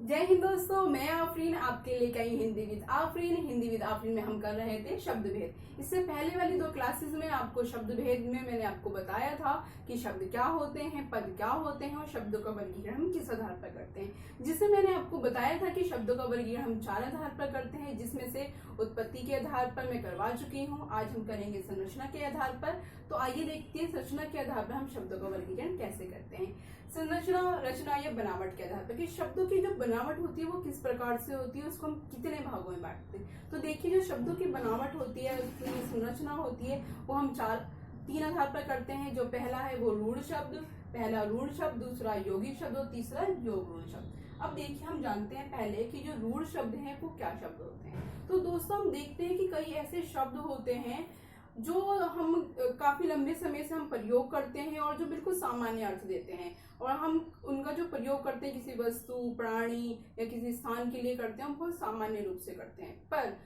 जय हिंद दोस्तों, मैं आफरीन आपके लिए कई हिंदी विद आफरीन में हम कर रहे थे शब्द भेद। इससे पहले वाली 2 क्लासेस में आपको शब्द भेद में मैंने आपको बताया था कि शब्द क्या होते हैं, पद क्या होते हैं और शब्दों का वर्गीकरण हम किस आधार पर करते हैं। जिससे मैंने आपको बताया था कि शब्दों का वर्गीकरण हम 4 आधार पर करते हैं, जिसमें से उत्पत्ति के आधार पर मैं करवा चुकी हूँ। आज हम करेंगे संरचना के आधार पर। तो आइए देखते हैं संरचना के आधार पर हम शब्दों का वर्गीकरण कैसे करते हैं। संरचना, रचना या बनावट के आधार पर कि शब्दों की जो बनावट होती है वो किस प्रकार से होती है, उसको हम कितने भागों में बांटते हैं। तो देखिए, जो शब्दों की बनावट होती है, उसकी संरचना होती है, वो हम 3 आधार पर करते हैं। जो पहला है वो रूढ़ शब्द, पहला रूढ़ शब्द, दूसरा यौगिक शब्द और तीसरा योग रूढ़ शब्द। अब देखिए, हम जानते हैं पहले कि जो रूढ़ शब्द हैं वो क्या शब्द होते हैं। तो दोस्तों, हम देखते हैं कि कई ऐसे शब्द होते हैं जो हम काफी लंबे समय से हम प्रयोग करते हैं और जो बिल्कुल सामान्य अर्थ देते हैं, और हम उनका जो प्रयोग करते हैं किसी वस्तु, प्राणी या किसी स्थान के लिए करते हैं, हम बहुत सामान्य रूप से करते हैं। पर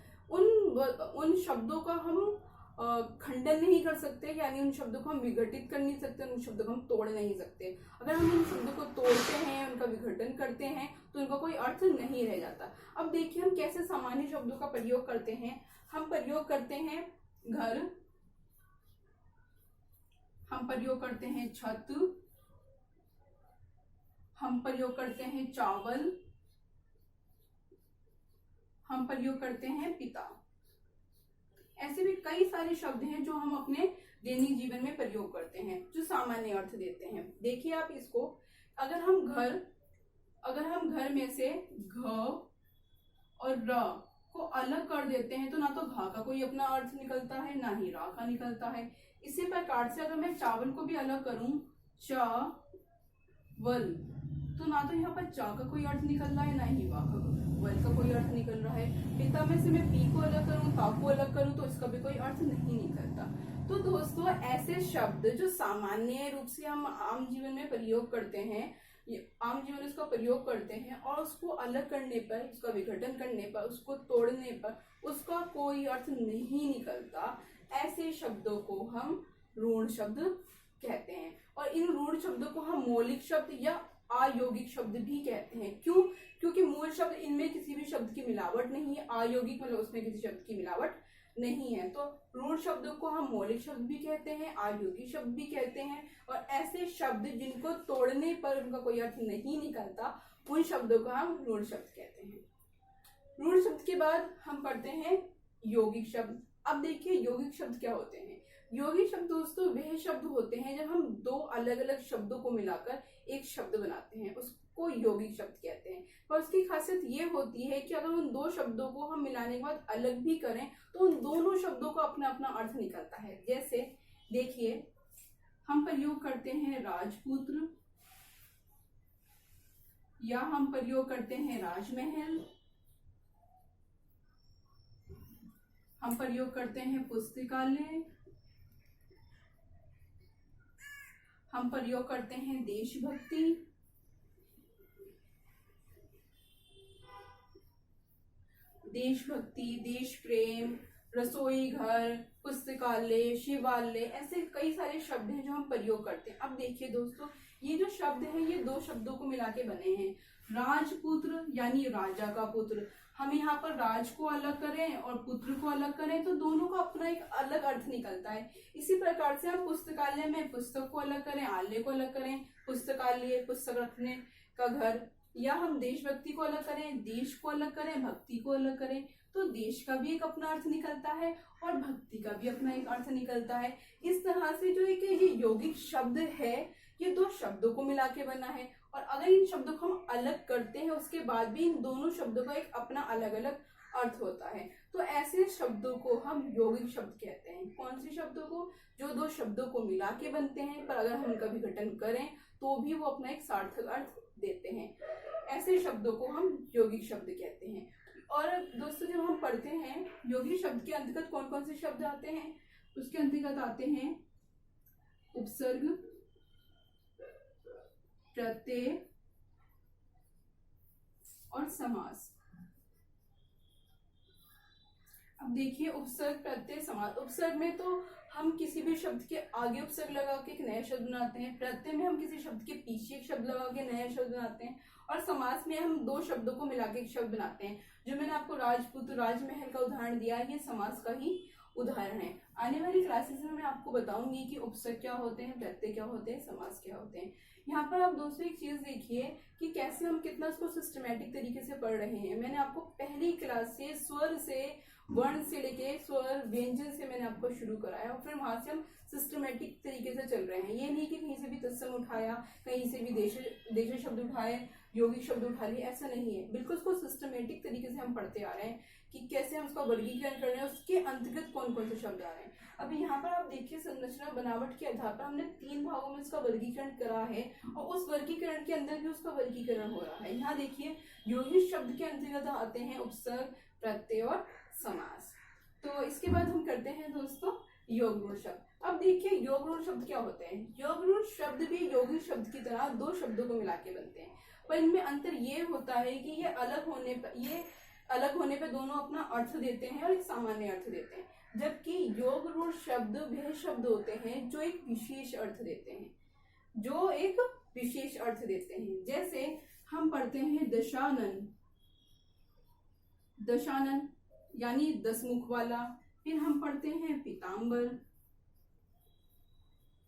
उन शब्दों का हम खंडन नहीं कर सकते, यानी उन शब्दों को हम विघटित कर नहीं सकते, उन शब्दों को हम तोड़ नहीं सकते। अगर हम उन शब्दों को तोड़ते हैं, उनका विघटन करते हैं, तो उनका कोई अर्थ नहीं रह जाता। अब देखिए, हम कैसे सामान्य शब्दों का प्रयोग करते हैं। हम प्रयोग करते हैं घर, हम प्रयोग करते हैं छत, हम प्रयोग करते हैं चावल, हम प्रयोग करते हैं पिता। ऐसे भी कई सारे शब्द हैं जो हम अपने दैनिक जीवन में प्रयोग करते हैं, जो सामान्य अर्थ देते हैं। देखिए आप इसको, अगर हम घर में से घ और र को अलग कर देते हैं, तो ना तो घा का कोई अपना अर्थ निकलता है, ना ही रा का निकलता है। इसी प्रकार से अगर मैं चावल को भी अलग करूं, चावल, तो ना तो यहाँ पर चा का कोई अर्थ निकल रहा है, ना ही वल का कोई अर्थ निकल रहा है। पिता में से मैं पी को अलग करूं, ता को अलग करूं, तो इसका भी कोई अर्थ नहीं निकलता। तो दोस्तों, ऐसे शब्द जो सामान्य रूप से हम आम जीवन में प्रयोग करते हैं, आम जीवन में उसका प्रयोग करते हैं, और उसको अलग करने पर, उसका विघटन करने पर, उसको तोड़ने पर उसका कोई अर्थ नहीं निकलता, ऐसे शब्दों को हम ऋण शब्द कहते हैं। और इन ऋण शब्दों को हम मौलिक शब्द या अयौगिक शब्द भी कहते हैं। क्यों? क्योंकि मूल शब्द इनमें किसी भी शब्द की मिलावट नहीं है, अयौगिक मतलब उसमें किसी शब्द की मिलावट नहीं है। तो ऋण शब्दों को हम मौलिक शब्द भी कहते हैं, अयौगिक शब्द भी कहते हैं। और ऐसे शब्द जिनको तोड़ने पर उनका कोई अर्थ नहीं निकलता, उन शब्दों को हम ऋण शब्द कहते हैं। ऋण शब्द के बाद हम पढ़ते हैं यौगिक शब्द। अब देखिए, यौगिक शब्द क्या होते हैं। यौगिक शब्द दोस्तों वह शब्द होते हैं जब हम 2 अलग अलग शब्दों को मिलाकर एक शब्द बनाते हैं, उसको यौगिक शब्द कहते हैं। पर उसकी खासियत ये होती है कि अगर उन 2 शब्दों को हम मिलाने के बाद अलग भी करें, तो उन दोनों शब्दों का अपना अपना अर्थ निकलता है। जैसे देखिए, हम प्रयोग करते हैं राजपुत्र, या हम प्रयोग करते हैं राजमहल, हम प्रयोग करते हैं पुस्तकालय, हम प्रयोग करते हैं देशभक्ति, देश प्रेम, रसोई घर, पुस्तकालय, शिवालय, ऐसे कई सारे शब्द हैं जो हम प्रयोग करते हैं। अब देखिए दोस्तों, ये जो शब्द हैं ये 2 शब्दों को मिला के बने हैं। राजपुत्र यानी राजा का पुत्र, हम यहाँ पर राज को अलग करें और पुत्र को अलग करें, तो दोनों का अपना एक अलग अर्थ निकलता है। इसी प्रकार से हम पुस्तकालय में पुस्तक को अलग करें, आलय को अलग करें, पुस्तकालय पुस्तक रखने का घर, या हम देशभक्ति को अलग करें, देश को अलग करें, भक्ति को अलग करें, तो देश का भी एक अपना अर्थ निकलता है और भक्ति का भी अपना एक अर्थ निकलता है। इस तरह से जो एक ये यौगिक शब्द है, ये 2 शब्दों को मिला के बना है। और अगर इन शब्दों को हम अलग करते हैं, उसके बाद भी इन दोनों शब्दों का एक अपना अलग अलग अर्थ होता है। तो ऐसे शब्दों को हम यौगिक शब्द कहते हैं। कौन से शब्दों को? जो 2 शब्दों को मिला के बनते हैं, पर अगर हम उनका विघटन करें तो भी वो अपना एक सार्थक अर्थ देते हैं। ऐसे शब्दों को हम यौगिक शब्द कहते हैं। और दोस्तों, जब हम पढ़ते हैं यौगिक शब्द के अंतर्गत कौन कौन से शब्द आते हैं, उसके अंतर्गत आते हैं उपसर्ग, प्रत्यय और समास। अब देखिए, उपसर्ग, प्रत्यय, समास। उपसर्ग में तो हम किसी भी शब्द के आगे उपसर्ग लगा के एक नया शब्द बनाते हैं, प्रत्यय में हम किसी शब्द के पीछे एक शब्द लगा के नया शब्द बनाते हैं, और समास में हम दो शब्दों को मिला के एक शब्द बनाते हैं। जो मैंने आपको राजपूत राजमहल का उदाहरण दिया है, ये समास का ही उदाहरण है। आने वाली क्लासेस में मैं आपको बताऊंगी कि उपसर्ग क्या होते हैं, प्रत्यय क्या होते हैं, समास क्या होते हैं। यहाँ पर आप दोस्तों एक चीज देखिए कि कैसे हम कितना इसको सिस्टमेटिक तरीके से पढ़ रहे हैं। मैंने आपको पहली क्लास से स्वर से, वर्ण से लेके स्वर व्यंजन से मैंने आपको शुरू कराया और फिर वहां से हम सिस्टमेटिक तरीके से चल रहे हैं। ये नहीं कि कहीं से भी तत्सम उठाया, कहीं से भी देश शब्द उठाए, यौगिक शब्द उठा लिए, ऐसा नहीं है। बिल्कुल उसको सिस्टमेटिक तरीके से हम पढ़ते आ रहे हैं कि कैसे हम उसका वर्गीकरण कर रहे हैं, उसके अंतर्गत कौन कौन से शब्द आ रहे हैं। अभी यहाँ पर आप देखिए संरचना बनावट के आधार पर हमने 3 भागों में इसका वर्गीकरण करा है और उस वर्गीकरण के अंदर भी उसका वर्गीकरण हो रहा है। यहाँ देखिए यौगिक शब्द के अंतर्गत आते हैं उपसर्ग, प्रत्यय और समास। तो इसके बाद हम करते हैं दोस्तों योगरूढ़ शब्द। अब देखिए योगरूढ़ शब्द क्या होते हैं। योगरूढ़ शब्द भी यौगिक शब्द की तरह दो शब्दों को मिला के बनते हैं, पर इनमें अंतर ये होता है कि ये अलग होने पर दोनों अपना अर्थ देते हैं और एक सामान्य अर्थ देते हैं, जबकि योगरूढ़ शब्द वह शब्द होते हैं जो एक विशेष अर्थ देते हैं, जो एक विशेष अर्थ देते हैं। जैसे हम पढ़ते हैं दशानन, दशानन यानी 10 मुख वाला। फिर हम पढ़ते हैं पीताम्बर,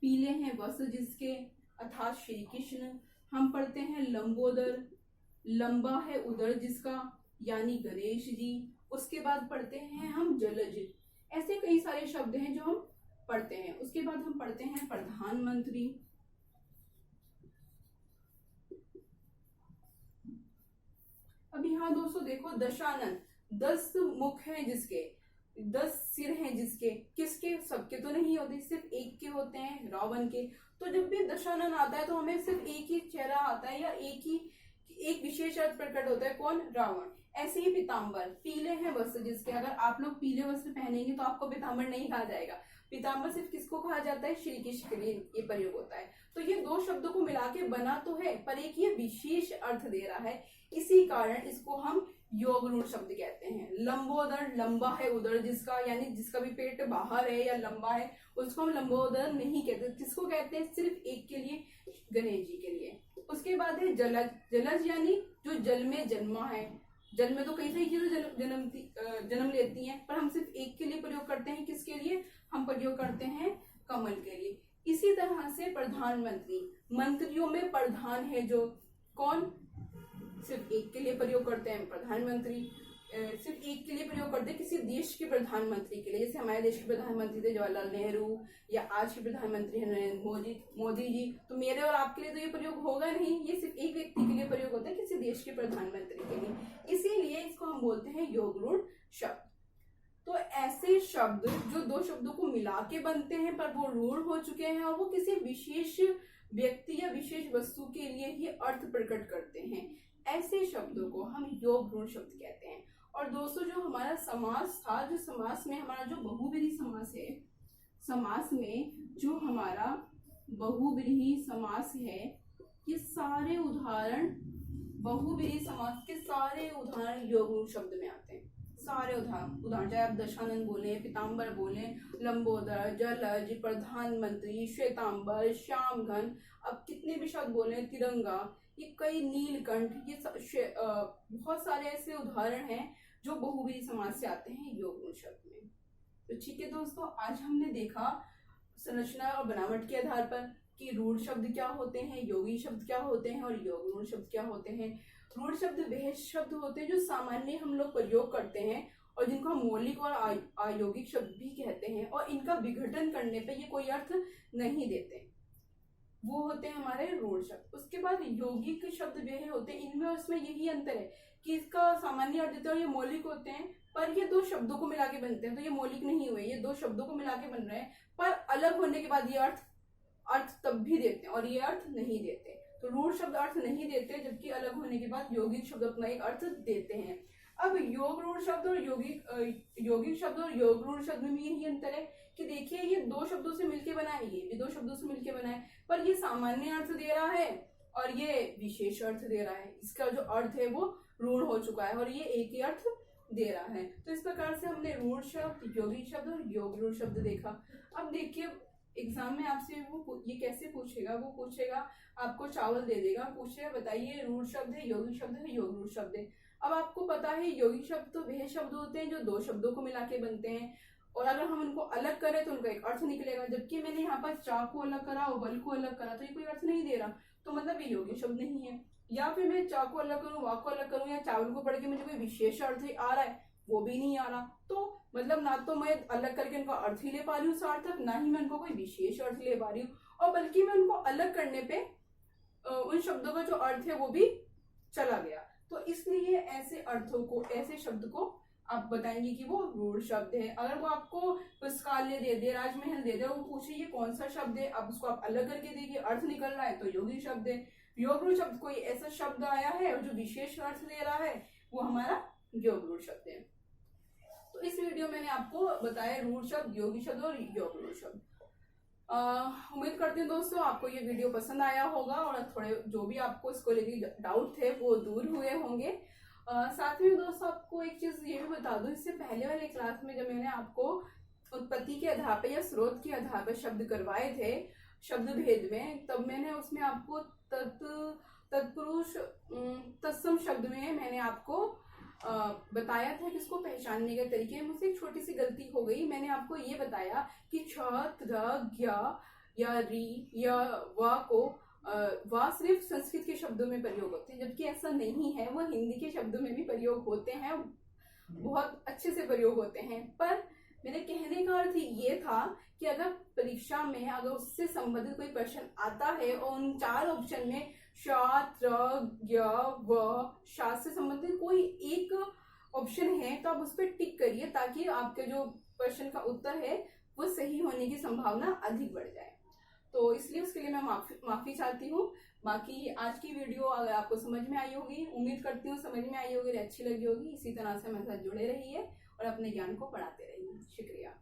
पीले हैं वस्त्र जिसके अर्थात श्री कृष्ण। हम पढ़ते हैं लंबोदर, लंबा है उदर जिसका यानी गणेश जी। उसके बाद पढ़ते हैं हम जलज। ऐसे कई सारे शब्द हैं जो हम पढ़ते हैं। उसके बाद हम पढ़ते हैं प्रधानमंत्री, अब यहाँ दोस्तों देखो दशानन, 10 मुख हैं जिसके, 10 सिर हैं जिसके, किसके? सबके तो नहीं होते, सिर्फ एक के होते हैं, रावण के। तो जब भी दशानन आता है तो हमें सिर्फ एक ही चेहरा आता है या एक विशेष अर्थ प्रकट होता है, कौन? रावण। ऐसे ही पीताम्बर, पीले हैं वस्त्र जिसके, अगर आप लोग पीले वस्त्र पहनेंगे तो आपको पीताम्बर नहीं कहा जाएगा। पीताम्बर सिर्फ किसको कहा जाता है? श्री कृष्ण के लिए ये प्रयोग होता है। तो ये दो शब्दों को मिला के बना तो है, पर एक ये विशेष अर्थ दे रहा है, इसी कारण इसको हम योगरूढ़ शब्द कहते हैं। लंबोदर, लंबा है उदर जिसका, यानी जिसका भी पेट बाहर है या लंबा है उसको हम लंबोदर नहीं कहते। किसको कहते हैं? सिर्फ एक के लिए, गणेश जी के लिए। उसके बाद है जलज, जलज यानी जो जल में जन्मा है। जल में तो कई सारी चीजें जन्म लेती हैं, पर हम सिर्फ एक के लिए प्रयोग करते हैं। किसके लिए? हम प्रयोग करते हैं कमल के लिए। इसी तरह से प्रधानमंत्री, मंत्रियों में प्रधान है जो, कौन? सिर्फ एक के लिए प्रयोग करते हैं प्रधानमंत्री। सिर्फ एक के लिए प्रयोग करते हैं किसी देश के प्रधानमंत्री के लिए। जैसे हमारे देश के प्रधानमंत्री थे जवाहरलाल नेहरू, या आज के प्रधानमंत्री हैं नरेंद्र मोदी जी। तो मेरे और आपके लिए तो ये प्रयोग होगा नहीं, ये सिर्फ एक व्यक्ति के लिए प्रयोग होता है, किसी देश के प्रधानमंत्री के लिए। इसीलिए इसको हम बोलते हैं योगरूढ़ शब्द। तो ऐसे शब्द जो दो शब्दों को मिला के बनते हैं पर वो रूढ़ हो चुके हैं और वो किसी विशेष व्यक्ति या विशेष वस्तु के लिए ही अर्थ प्रकट करते हैं, ऐसे शब्दों को हम योगरूढ़ शब्द कहते हैं। और दोस्तों जो हमारा समास था, जो समास में हमारा जो बहुव्रीहि समास है, समास में जो हमारा बहुव्रीहि समास है, ये सारे उदाहरण, बहुव्रीहि समास के सारे उदाहरण योगरूढ़ शब्द में आते हैं। सारे उदाहरण चाहे आप दशानन बोले, पीताम्बर बोले, लंबोदर, जलज, प्रधानमंत्री, श्वेतांबर, श्यामघन, अब कितने भी शब्द बोले, तिरंगा, ये कई, नीलकंठ, ये बहुत सारे ऐसे उदाहरण हैं जो बहुव्रीहि समास से आते हैं योगरूढ़ शब्द में। तो ठीक है दोस्तों, आज हमने देखा संरचना और बनावट के आधार पर कि रूढ़ शब्द क्या होते हैं, योगी शब्द क्या होते हैं और योगरूढ़ शब्द क्या होते हैं। रूढ़ शब्द वह शब्द होते हैं जो सामान्य हम लोग प्रयोग करते हैं और जिनको हम मौलिक और अयौगिक शब्द भी कहते हैं, और इनका विघटन करने पे ये कोई अर्थ नहीं देते, वो होते हैं हमारे रूढ़ शब्द। उसके बाद यौगिक शब्द वह होते हैं, इनमें उसमें यही अंतर है कि इसका सामान्य अर्थ देते हैं और ये मौलिक होते हैं, पर ये दो शब्दों को मिला के बनते हैं, तो ये मौलिक नहीं हुए, ये दो शब्दों को मिला के बन रहे हैं, पर अलग होने के बाद ये अर्थ तब भी देते हैं और ये अर्थ नहीं देते। तो रूढ़ शब्द अर्थ नहीं देते, जबकि अलग होने के बाद यौगिक शब्द अपना एक अर्थ देते हैं। अब योगरूढ़ शब्द और यौगिक शब्द और योगरूढ़ शब्द में यही अंतर है कि देखिए ये दो शब्दों से मिलके बना है, ये भी दो शब्दों से मिलके बना है, पर ये सामान्य अर्थ दे रहा है और ये विशेष अर्थ दे रहा है। इसका जो अर्थ है वो रूढ़ हो चुका है और ये एक ही अर्थ दे रहा है। तो इस प्रकार से हमने रूढ़ शब्द, यौगिक शब्द और योग रूढ़ शब्द देखा। अब देखिए एग्जाम में आपसे वो ये कैसे पूछेगा, वो पूछेगा आपको चावल दे देगा, पूछेगा बताइए रूढ़ शब्द है, यौगिक शब्द है, योग रूढ़ शब्द है। अब आपको पता है यौगिक शब्द तो वह शब्द होते हैं जो दो शब्दों को मिला के बनते हैं, और अगर हम उनको अलग करें तो उनका एक अर्थ निकलेगा। जबकि मैंने यहाँ पर चा को अलग करा और बल को अलग करा तो ये कोई अर्थ नहीं दे रहा, तो मतलब ये यौगिक शब्द नहीं है। या फिर मैं चा को अलग करूँ, वा को अलग करूँ, या चावल को पढ़ के मुझे कोई विशेष अर्थ आ रहा है, वो भी नहीं आ रहा। तो मतलब ना तो मैं अलग करके उनका अर्थ ही ले पा रही हूँ सार्थक, ना ही मैं उनको कोई विशेष अर्थ ले पा रही हूँ, और बल्कि मैं उनको अलग करने पे उन शब्दों का जो अर्थ है वो भी चला गया। तो इसलिए ऐसे अर्थों को, ऐसे शब्द को आप बताएंगे कि वो रूढ़ शब्द है। अगर वो आपको पुस्तकालय दे दे, राजमहल दे दे, वो पूछे ये कौन सा शब्द है, अब उसको आप अलग करके देखिए अर्थ निकल रहा है तो यौगिक शब्द है। योग रूढ़ शब्द कोई ऐसा शब्द आया है जो विशेष अर्थ ले रहा है, वो हमारा योग रूढ़ शब्द है। तो इस वीडियो में मैंने आपको बताया रूढ़ शब्द, यौगिक शब्द और योग रूढ़ शब्द। उम्मीद करती हूँ दोस्तों आपको ये वीडियो पसंद आया होगा, और थोड़े जो भी आपको इसको लेके डाउट थे वो दूर हुए होंगे। साथ में दोस्तों आपको एक चीज ये भी बता दूं, इससे पहले वाले क्लास में जब मैंने आपको उत्पत्ति के आधार पर या स्रोत के आधार पर शब्द करवाए थे शब्द भेद में, तब मैंने उसमें आपको तत्पुरुष तत्सम शब्द में मैंने आपको बताया था कि इसको पहचानने के तरीके। मुझसे एक छोटी सी गलती हो गई, मैंने आपको ये बताया कि छ, त्र, ज्ञ या री या वा को वा सिर्फ संस्कृत के शब्दों में प्रयोग होते हैं, जबकि ऐसा नहीं है, वह हिंदी के शब्दों में भी प्रयोग होते हैं, बहुत अच्छे से प्रयोग होते हैं। पर मेरे कहने का अर्थ ये था कि अगर परीक्षा में अगर उससे संबंधित कोई प्रश्न आता है और उन 4 ऑप्शन में श, त्र, ज्ञ, व, शा से संबंधित कोई एक ऑप्शन है तो आप उस पर टिक करिए, ताकि आपके जो प्रश्न का उत्तर है वो सही होने की संभावना अधिक बढ़ जाए। तो इसलिए उसके लिए मैं माफी चाहती हूँ। बाकी आज की वीडियो अगर आपको समझ में आई होगी, उम्मीद करती हूँ समझ में आई होगी, अच्छी लगी होगी। इसी तरह से हमारे साथ जुड़े रहिए और अपने ज्ञान को बढ़ाते रहिए। शुक्रिया।